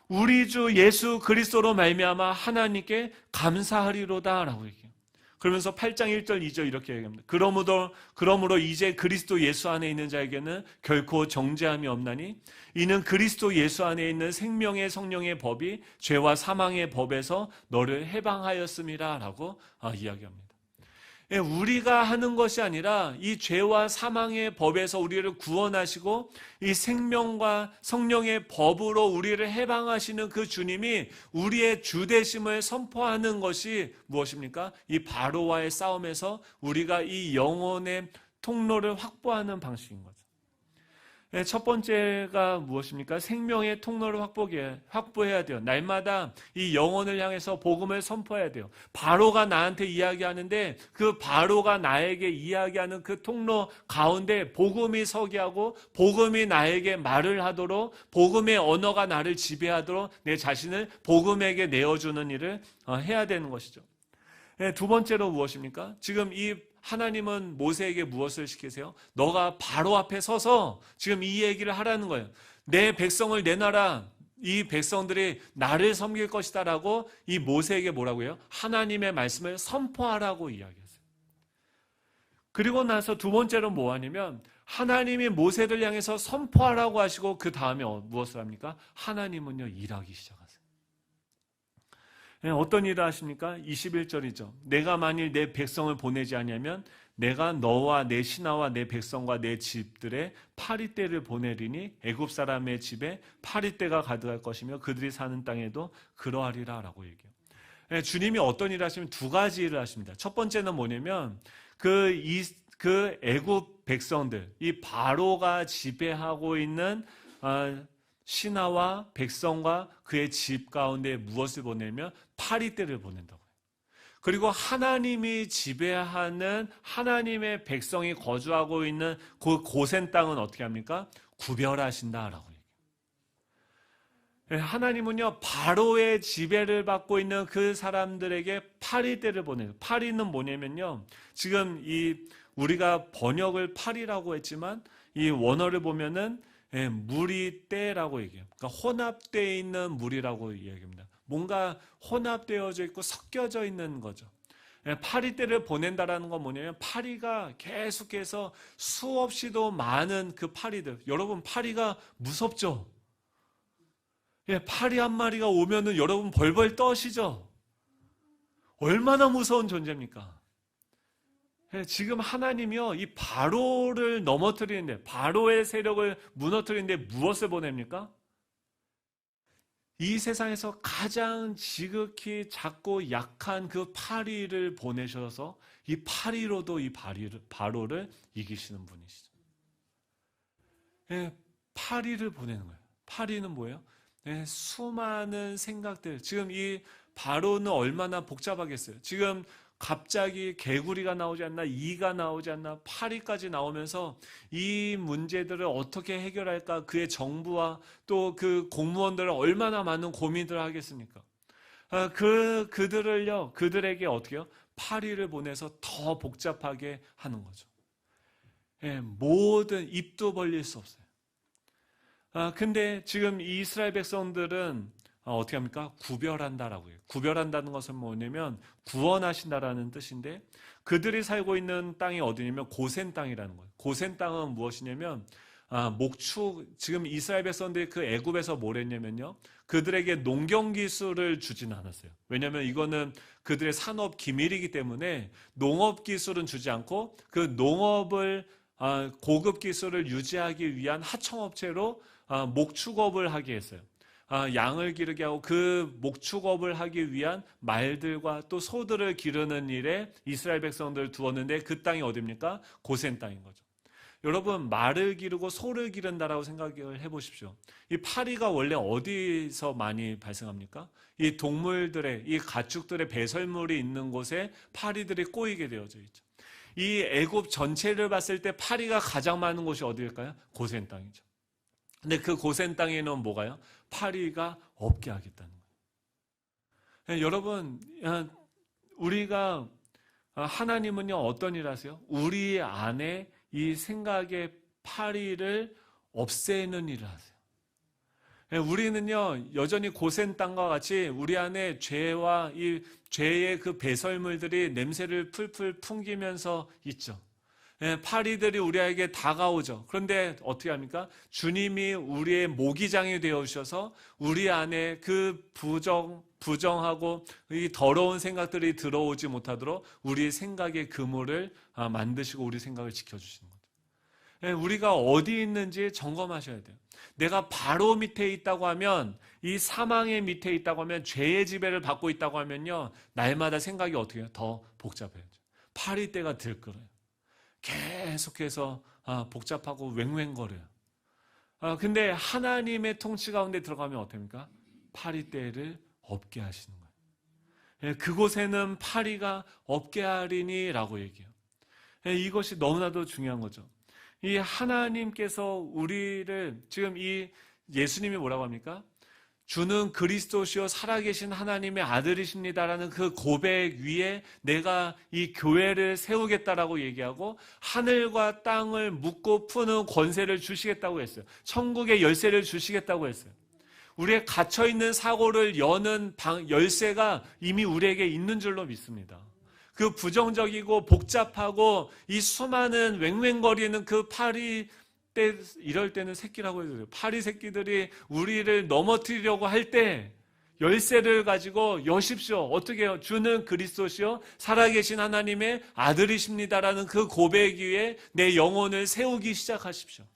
우리 주 예수 그리스도로 말미암아 하나님께 감사하리로다 라고 얘기해요. 그러면서 8장 1절 2절 이렇게 얘기합니다. 그러므로 이제 그리스도 예수 안에 있는 자에게는 결코 정죄함이 없나니 이는 그리스도 예수 안에 있는 생명의 성령의 법이 죄와 사망의 법에서 너를 해방하였음이라 라고 이야기합니다. 우리가 하는 것이 아니라 이 죄와 사망의 법에서 우리를 구원하시고 이 생명과 성령의 법으로 우리를 해방하시는 그 주님이 우리의 주되심을 선포하는 것이 무엇입니까? 이 바로와의 싸움에서 우리가 이 영혼의 통로를 확보하는 방식인 거죠. 첫 번째가 무엇입니까? 생명의 통로를 확보해야 돼요. 날마다 이 영혼을 향해서 복음을 선포해야 돼요. 바로가 나한테 이야기하는데 그 바로가 나에게 이야기하는 그 통로 가운데 복음이 서게 하고 복음이 나에게 말을 하도록, 복음의 언어가 나를 지배하도록 내 자신을 복음에게 내어주는 일을 해야 되는 것이죠. 두 번째로 무엇입니까? 지금 이 하나님은 모세에게 무엇을 시키세요? 너가 바로 앞에 서서 지금 이 얘기를 하라는 거예요. 내 백성을 내놔라. 이 백성들이 나를 섬길 것이다 라고 이 모세에게 뭐라고 해요? 하나님의 말씀을 선포하라고 이야기했어요. 그리고 나서 두 번째로 뭐 하냐면, 하나님이 모세를 향해서 선포하라고 하시고 그 다음에 무엇을 합니까? 하나님은요, 일하기 시작하세요. 어떤 일을 하십니까? 21절이죠. 내가 만일 내 백성을 보내지 않으면 내가 너와 내 신하와 내 백성과 내 집들에 파리떼를 보내리니 애굽 사람의 집에 파리떼가 가득할 것이며 그들이 사는 땅에도 그러하리라 라고 얘기해요. 주님이 어떤 일을 하시면 두 가지 일을 하십니다. 첫 번째는 뭐냐면 그 애굽 백성들, 이 바로가 지배하고 있는 신하와 백성과 그의 집 가운데 무엇을 보내면 파리떼를 보낸다고요. 그리고 하나님이 지배하는 하나님의 백성이 거주하고 있는 그 고센 땅은 어떻게 합니까? 구별하신다라고 얘기해요. 하나님은요, 바로의 지배를 받고 있는 그 사람들에게 파리떼를 보내요. 파리는 뭐냐면요, 지금 우리가 번역을 파리라고 했지만 이 원어를 보면은 무리떼라고 얘기해요. 그러니까 혼합되어 있는 무리라고 얘기합니다. 뭔가 혼합되어져 있고 섞여져 있는 거죠. 파리떼를 보낸다라는 건 뭐냐면 파리가 계속해서 수없이도 많은 그 파리들. 여러분, 파리가 무섭죠? 파리 한 마리가 오면은 여러분 벌벌 떠시죠? 얼마나 무서운 존재입니까? 지금 하나님이요, 이 바로를 넘어뜨리는데, 바로의 세력을 무너뜨리는데 무엇을 보냅니까? 이 세상에서 가장 지극히 작고 약한 그 파리를 보내셔서 이 파리로도 이 바로를 이기시는 분이시죠. 파리를 보내는 거예요. 파리는 뭐예요? 수많은 생각들. 지금 이 바로는 얼마나 복잡하겠어요. 지금 갑자기 개구리가 나오지 않나, 이가 나오지 않나, 파리까지 나오면서 이 문제들을 어떻게 해결할까, 그의 정부와 또 그 공무원들은 얼마나 많은 고민들을 하겠습니까? 그들에게 어떻게요? 파리를 보내서 더 복잡하게 하는 거죠. 모든 입도 벌릴 수 없어요. 근데 지금 이스라엘 백성들은 어떻게 합니까? 구별한다라고 해요. 구별한다는 것은 뭐냐면 구원하신다라는 뜻인데, 그들이 살고 있는 땅이 어디냐면 고센 땅이라는 거예요. 고센 땅은 무엇이냐면 지금 이스라엘 백성들이 그 애굽에서 뭘 했냐면요, 그들에게 농경 기술을 주진 않았어요. 왜냐하면 이거는 그들의 산업 기밀이기 때문에 농업 기술은 주지 않고 그 농업을 고급 기술을 유지하기 위한 하청업체로 목축업을 하게 했어요. 양을 기르게 하고 그 목축업을 하기 위한 말들과 또 소들을 기르는 일에 이스라엘 백성들을 두었는데, 그 땅이 어디입니까? 고센 땅인 거죠. 여러분, 말을 기르고 소를 기른다라고 생각을 해보십시오. 이 파리가 원래 어디서 많이 발생합니까? 이 동물들의, 이 가축들의 배설물이 있는 곳에 파리들이 꼬이게 되어져 있죠. 이 애굽 전체를 봤을 때 파리가 가장 많은 곳이 어디일까요? 고센 땅이죠. 근데 그 고센 땅에는 뭐가요? 파리가 없게 하겠다는 거예요. 여러분, 우리가 하나님은요, 어떤 일 하세요? 우리 안에 이 생각의 파리를 없애는 일을 하세요. 우리는요, 여전히 고센 땅과 같이 우리 안에 죄와 이 죄의 그 배설물들이 냄새를 풀풀 풍기면서 있죠. 파리들이 우리에게 다가오죠. 그런데 어떻게 합니까? 주님이 우리의 모기장이 되어주셔서 우리 안에 그 부정하고 이 더러운 생각들이 들어오지 못하도록 우리 생각의 그물을 만드시고 우리 생각을 지켜주시는 거죠. 우리가 어디 있는지 점검하셔야 돼요. 내가 바로 밑에 있다고 하면, 이 사망의 밑에 있다고 하면, 죄의 지배를 받고 있다고 하면요, 날마다 생각이 어떻게 해요? 더 복잡해야죠. 파리떼가 들끓어요. 계속해서 복잡하고 웽웽거려요. 근데 하나님의 통치 가운데 들어가면 어떻습니까? 파리떼를 없게 하시는 거예요. 그곳에는 파리가 없게 하리니 라고 얘기해요. 이것이 너무나도 중요한 거죠. 이 하나님께서 우리를, 지금 이 예수님이 뭐라고 합니까? 주는 그리스도시요 살아계신 하나님의 아들이십니다라는 그 고백 위에 내가 이 교회를 세우겠다라고 얘기하고, 하늘과 땅을 묶고 푸는 권세를 주시겠다고 했어요. 천국의 열쇠를 주시겠다고 했어요. 우리의 갇혀있는 사고를 여는 열쇠가 이미 우리에게 있는 줄로 믿습니다. 그 부정적이고 복잡하고 이 수많은 웽웽거리는 그 이럴 때는 새끼라고 해도 돼요. 파리 새끼들이 우리를 넘어뜨리려고 할 때 열쇠를 가지고 여십시오. 어떻게 해요? 주는 그리스도시요 살아계신 하나님의 아들이십니다라는 그 고백 위에 내 영혼을 세우기 시작하십시오.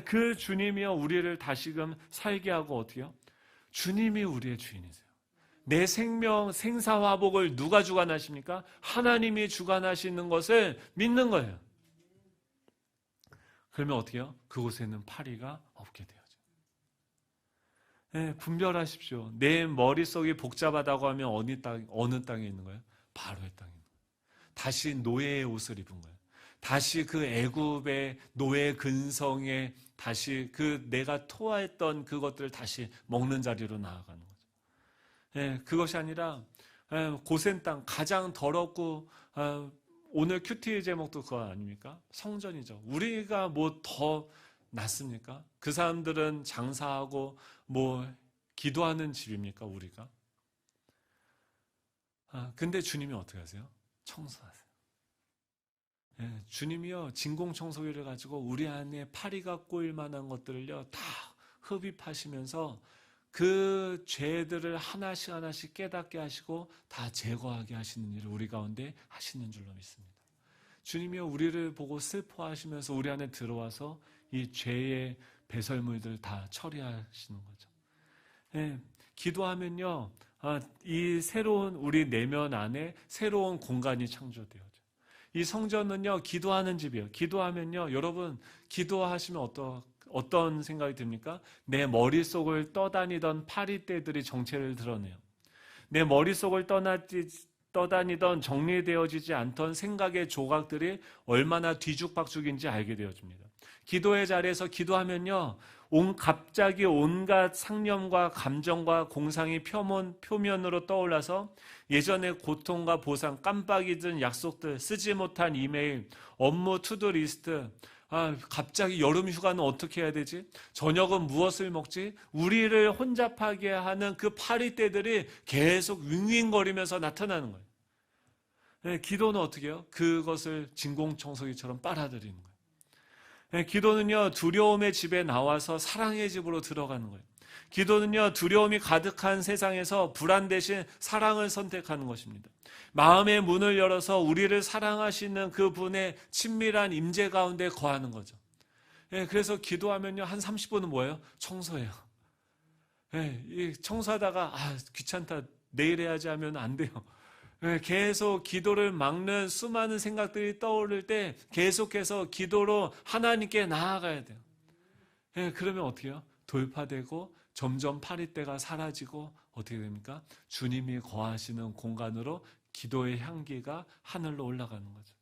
그 주님이요, 우리를 다시금 살게 하고 어떻게 해요? 주님이 우리의 주인이세요. 내 생명, 생사화복을 누가 주관하십니까? 하나님이 주관하시는 것을 믿는 거예요. 그러면 어떻게 해요? 그곳에는 파리가 없게 되어져요. 분별하십시오. 내 머릿속이 복잡하다고 하면 어느 땅에 있는 거예요? 바로의 땅에 있는 거예요. 다시 노예의 옷을 입은 거예요. 다시 그 애굽의 노예 근성에 다시 그 내가 토하했던 그것들을 다시 먹는 자리로 나아가는 거죠. 그것이 아니라 고센 땅, 가장 더럽고 오늘 큐티 제목도 그거 아닙니까? 성전이죠. 우리가 뭐 더 낫습니까? 그 사람들은 장사하고 뭐 기도하는 집입니까? 우리가? 근데 주님이 어떻게 하세요? 청소하세요. 주님이요 진공청소기를 가지고 우리 안에 파리가 꼬일 만한 것들을요 다 흡입하시면서 그 죄들을 하나씩 하나씩 깨닫게 하시고 다 제거하게 하시는 일을 우리 가운데 하시는 줄로 믿습니다. 주님이요 우리를 보고 슬퍼하시면서 우리 안에 들어와서 이 죄의 배설물들을 다 처리하시는 거죠. 기도하면요 이 새로운 우리 내면 안에 새로운 공간이 창조되어져요. 이 성전은요 기도하는 집이에요. 기도하면요 여러분 기도하시면 어떤 생각이 듭니까? 내 머릿속을 떠다니던 파리떼들이 정체를 드러내요. 내 머릿속을 떠다니던 정리되어지지 않던 생각의 조각들이 얼마나 뒤죽박죽인지 알게 되어집니다. 기도의 자리에서 기도하면요 갑자기 온갖 상념과 감정과 공상이 표면으로 떠올라서 예전의 고통과 보상, 깜빡 잊은 약속들, 쓰지 못한 이메일, 업무 투두 리스트, 갑자기 여름 휴가는 어떻게 해야 되지? 저녁은 무엇을 먹지? 우리를 혼잡하게 하는 그 파리떼들이 계속 윙윙거리면서 나타나는 거예요. 기도는 어떻게 해요? 그것을 진공청소기처럼 빨아들이는 거예요. 기도는요 두려움의 집에 나와서 사랑의 집으로 들어가는 거예요. 기도는요 두려움이 가득한 세상에서 불안 대신 사랑을 선택하는 것입니다. 마음의 문을 열어서 우리를 사랑하시는 그분의 친밀한 임재 가운데 거하는 거죠. 그래서 기도하면요 한 30분은 뭐예요? 청소해요. 청소하다가 귀찮다 내일 해야지 하면 안 돼요. 계속 기도를 막는 수많은 생각들이 떠오를 때 계속해서 기도로 하나님께 나아가야 돼요. 그러면 어떻게 해요? 돌파되고 점점 파리떼가 사라지고 어떻게 됩니까? 주님이 거하시는 공간으로 기도의 향기가 하늘로 올라가는 거죠.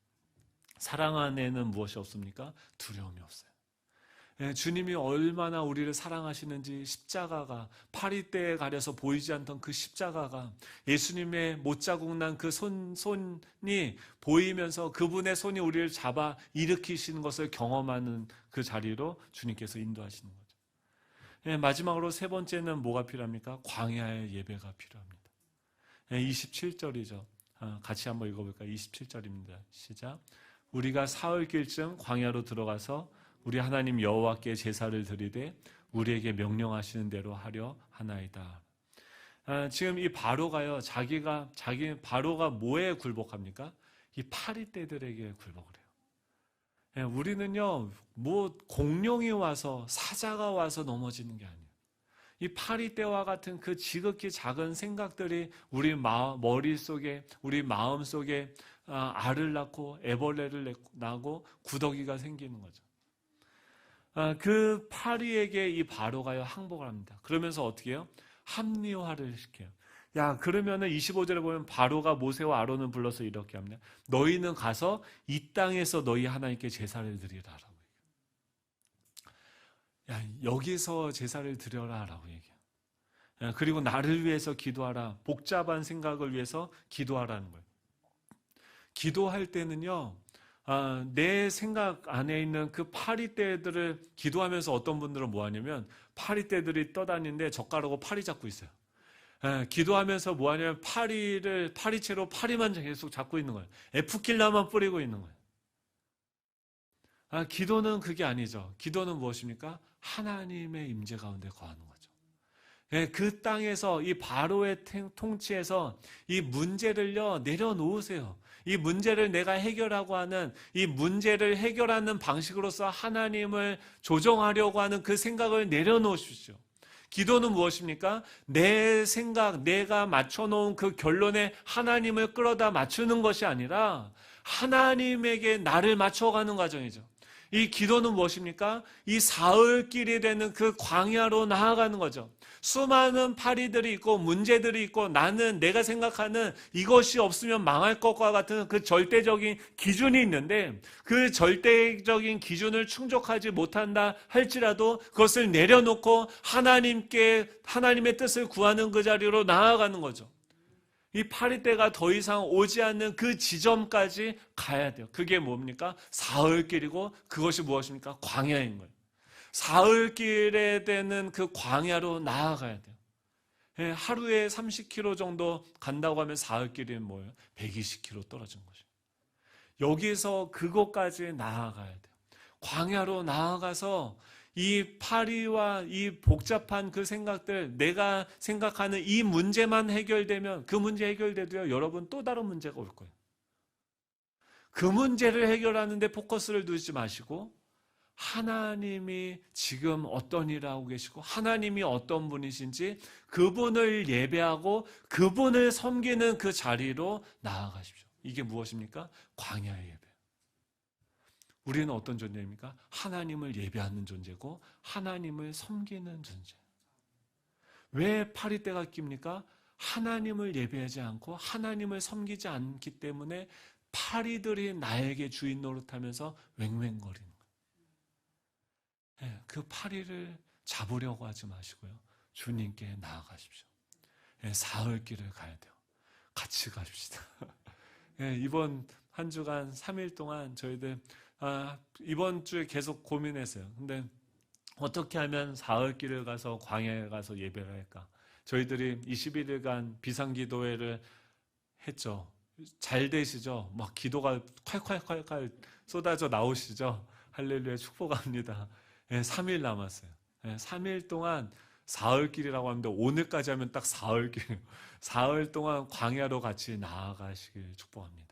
사랑 안에는 무엇이 없습니까? 두려움이 없어요. 주님이 얼마나 우리를 사랑하시는지 십자가가 파리떼에 가려서 보이지 않던 그 십자가가 예수님의 못자국 난 그 손이 보이면서 그분의 손이 우리를 잡아 일으키시는 것을 경험하는 그 자리로 주님께서 인도하시는 거죠. 마지막으로 세 번째는 뭐가 필요합니까? 광야의 예배가 필요합니다. 27절이죠. 같이 한번 읽어볼까요? 27절입니다. 시작. 우리가 사흘길쯤 광야로 들어가서 우리 하나님 여호와께 제사를 드리되 우리에게 명령하시는 대로 하려 하나이다. 지금 이 바로가요, 바로가 뭐에 굴복합니까? 이 파리떼들에게 굴복을 해요. 우리는요, 뭐 공룡이 와서 사자가 와서 넘어지는 게 아니에요. 이 파리떼와 같은 그 지극히 작은 생각들이 우리 머릿속에, 우리 마음속에 알을 낳고 애벌레를 낳고 구더기가 생기는 거죠. 그 파리에게 이 바로가요 항복을 합니다. 그러면서 어떻게 해요? 합리화를 시켜요. 그러면은 25절에 보면 바로가 모세와 아론을 불러서 이렇게 합니다. 너희는 가서 이 땅에서 너희 하나님께 제사를 드리라라고 얘기해요. 여기서 제사를 드려라라고 얘기해요. 그리고 나를 위해서 기도하라. 복잡한 생각을 위해서 기도하라는 거예요. 기도할 때는요, 내 생각 안에 있는 그 파리떼들을 기도하면서 어떤 분들은 뭐 하냐면 파리떼들이 떠다니는데 젓가락으로 파리 잡고 있어요. 기도하면서 뭐 하냐면 파리채로 파리만 계속 잡고 있는 거예요. 에프킬라만 뿌리고 있는 거예요. 기도는 그게 아니죠. 기도는 무엇입니까? 하나님의 임재 가운데 거하는 거죠. 그 땅에서 이 바로의 통치에서 이 문제를요 내려놓으세요. 이 문제를 내가 해결하고 하는 이 문제를 해결하는 방식으로서 하나님을 조정하려고 하는 그 생각을 내려놓으십시오. 기도는 무엇입니까? 내 생각, 내가 맞춰놓은 그 결론에 하나님을 끌어다 맞추는 것이 아니라 하나님에게 나를 맞춰가는 과정이죠. 이 기도는 무엇입니까? 이 사흘길이 되는 그 광야로 나아가는 거죠. 수많은 파리들이 있고 문제들이 있고 나는 내가 생각하는 이것이 없으면 망할 것과 같은 그 절대적인 기준이 있는데 그 절대적인 기준을 충족하지 못한다 할지라도 그것을 내려놓고 하나님의 뜻을 구하는 그 자리로 나아가는 거죠. 이 파리떼가 더 이상 오지 않는 그 지점까지 가야 돼요. 그게 뭡니까? 사흘길이고 그것이 무엇입니까? 광야인 거예요. 사흘길에 되는 그 광야로 나아가야 돼요. 예, 하루에 30km 정도 간다고 하면 사흘길이면 뭐예요? 120km 떨어진 거죠. 여기서 그곳까지 나아가야 돼요. 광야로 나아가서 이 파리와 이 복잡한 그 생각들, 내가 생각하는 이 문제만 해결되면 그 문제 해결돼도요, 여러분 또 다른 문제가 올 거예요. 그 문제를 해결하는데 포커스를 두지 마시고 하나님이 지금 어떤 일을 하고 계시고 하나님이 어떤 분이신지 그분을 예배하고 그분을 섬기는 그 자리로 나아가십시오. 이게 무엇입니까? 광야의 예배. 우리는 어떤 존재입니까? 하나님을 예배하는 존재고 하나님을 섬기는 존재. 왜 파리떼가 낍니까? 하나님을 예배하지 않고 하나님을 섬기지 않기 때문에 파리들이 나에게 주인 노릇하면서 왱왱거리는 거예요. 그 파리를 잡으려고 하지 마시고요. 주님께 나아가십시오. 사흘길을 가야 돼요. 같이 갑시다. 이번 한 주간 3일 동안 저희들 이번 주에 계속 고민했어요. 근데 어떻게 하면 사흘길을 가서 광야에 가서 예배를 할까? 저희들이 21일간 비상기도회를 했죠. 잘 되시죠? 막 기도가 콸콸콸콸 쏟아져 나오시죠? 할렐루야 축복합니다. 3일 남았어요. 3일 동안 사흘길이라고 하는데 오늘까지 하면 딱 사흘길. 사흘 동안 광야로 같이 나아가시길 축복합니다.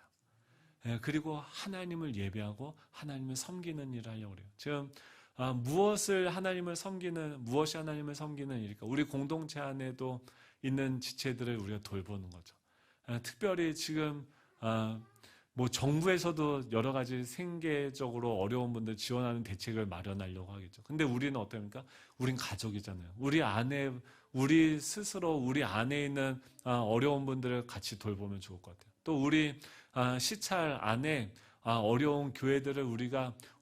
그리고 하나님을 예배하고 하나님을 섬기는 일을 하려고 그래요. 지금 무엇이 하나님을 섬기는 일일까? 우리 공동체 안에도 있는 지체들을 우리가 돌보는 거죠. 특별히 지금 뭐 정부에서도 여러 가지 생계적으로 어려운 분들 지원하는 대책을 마련하려고 하겠죠. 근데 우리는 어떻습니까? 우린 가족이잖아요. 우리 스스로 우리 안에 있는 어려운 분들을 같이 돌보면 좋을 것 같아요. 또 우리 시찰 안에 어려운 교회들을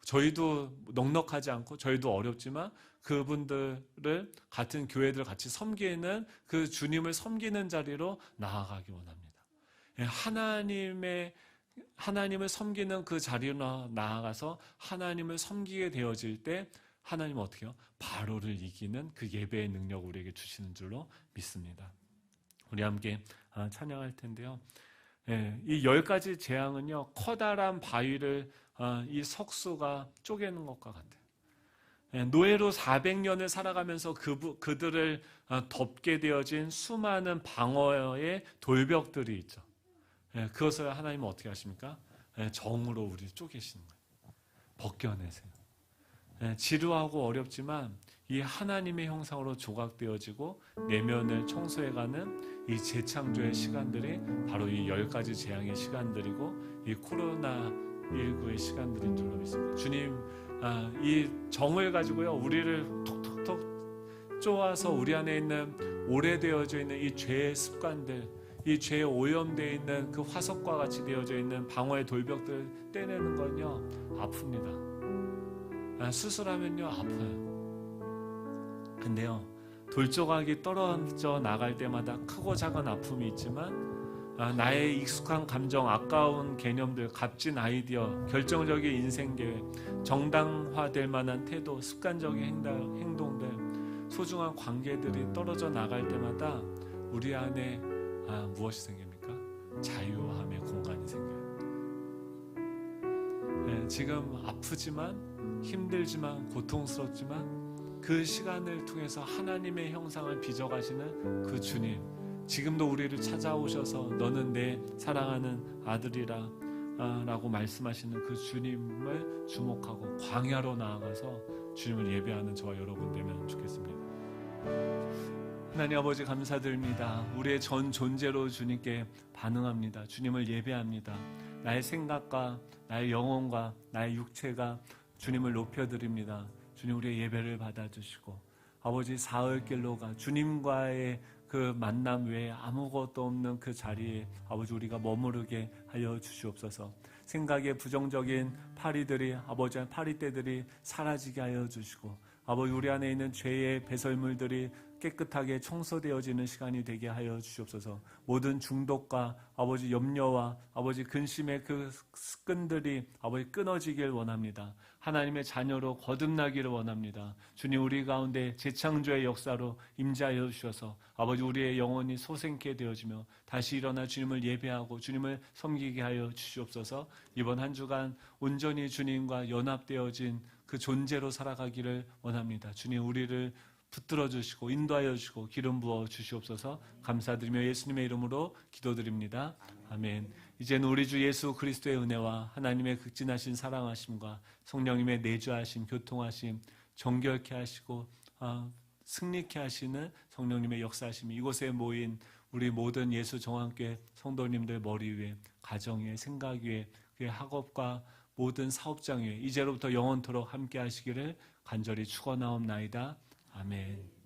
저희도 넉넉하지 않고 저희도 어렵지만 그분들을 같은 교회들 같이 섬기는 그 주님을 섬기는 자리로 나아가기 원합니다. 하나님을 섬기는 그 자리로 나아가서 하나님을 섬기게 되어질 때 하나님은 어떻게 해요? 바로를 이기는 그 예배의 능력을 우리에게 주시는 줄로 믿습니다. 우리 함께 찬양할 텐데요. 이 10가지 재앙은요, 커다란 바위를 이 석수가 쪼개는 것과 같아요. 노예로 400년을 살아가면서 그들을 덮게 되어진 수많은 방어의 돌벽들이 있죠. 그것을 하나님은 어떻게 하십니까? 정으로 우리를 쪼개시는 거예요. 벗겨내세요. 지루하고 어렵지만 이 하나님의 형상으로 조각되어지고 내면을 청소해가는 이 재창조의 시간들이 바로 이 10가지 재앙의 시간들이고 이 코로나19의 시간들인 줄로 믿습니다. 주님, 이 정을 가지고요, 우리를 톡톡톡 쪼아서 우리 안에 있는 오래되어져 있는 이 죄의 습관들, 이 죄에 오염되어 있는 그 화석과 같이 되어져 있는 방어의 돌벽들 떼내는 건요, 아픕니다. 수술하면요, 아파요. 근데요, 돌조각이 떨어져 나갈 때마다 크고 작은 아픔이 있지만 나의 익숙한 감정, 아까운 개념들, 값진 아이디어, 결정적인 인생 계획, 정당화될 만한 태도, 습관적인 행동들, 소중한 관계들이 떨어져 나갈 때마다 우리 안에 무엇이 생깁니까? 자유함의 공간이 생겨요. 지금 아프지만 힘들지만 고통스럽지만 그 시간을 통해서 하나님의 형상을 빚어가시는 그 주님, 지금도 우리를 찾아오셔서 너는 내 사랑하는 아들이라 라고 말씀하시는 그 주님을 주목하고 광야로 나아가서 주님을 예배하는 저와 여러분 되면 좋겠습니다. 하나님 아버지 감사드립니다. 우리의 전 존재로 주님께 반응합니다. 주님을 예배합니다. 나의 생각과 나의 영혼과 나의 육체가 주님을 높여드립니다. 주님, 우리의 예배를 받아주시고 아버지, 사흘 길로가 주님과의 그 만남 외에 아무것도 없는 그 자리에 아버지, 우리가 머무르게 하여 주시옵소서. 생각의 부정적인 파리들이, 아버지, 파리떼들이 사라지게 하여 주시고, 아버지, 우리 안에 있는 죄의 배설물들이 깨끗하게 청소되어지는 시간이 되게 하여 주시옵소서. 모든 중독과 아버지 염려와 아버지 근심의 그 끈들이 아버지 끊어지길 원합니다. 하나님의 자녀로 거듭나기를 원합니다. 주님, 우리 가운데 재창조의 역사로 임재하여 주셔서 아버지, 우리의 영혼이 소생케 되어지며 다시 일어나 주님을 예배하고 주님을 섬기게 하여 주시옵소서. 이번 한 주간 온전히 주님과 연합되어진 그 존재로 살아가기를 원합니다. 주님, 우리를 붙들어 주시고 인도하여 주시고 기름 부어 주시옵소서. 감사드리며 예수님의 이름으로 기도드립니다. 아멘. 이제는 우리 주 예수 그리스도의 은혜와 하나님의 극진하신 사랑하심과 성령님의 내주하심, 교통하심, 정결케 하시고 승리케 하시는 성령님의 역사하심이 이곳에 모인 우리 모든 예수 정황교회 성도님들 머리 위에, 가정 위에, 생각 위에, 그의 학업과 모든 사업장 위에 이제로부터 영원토록 함께 하시기를 간절히 축원하옵나이다. 아멘.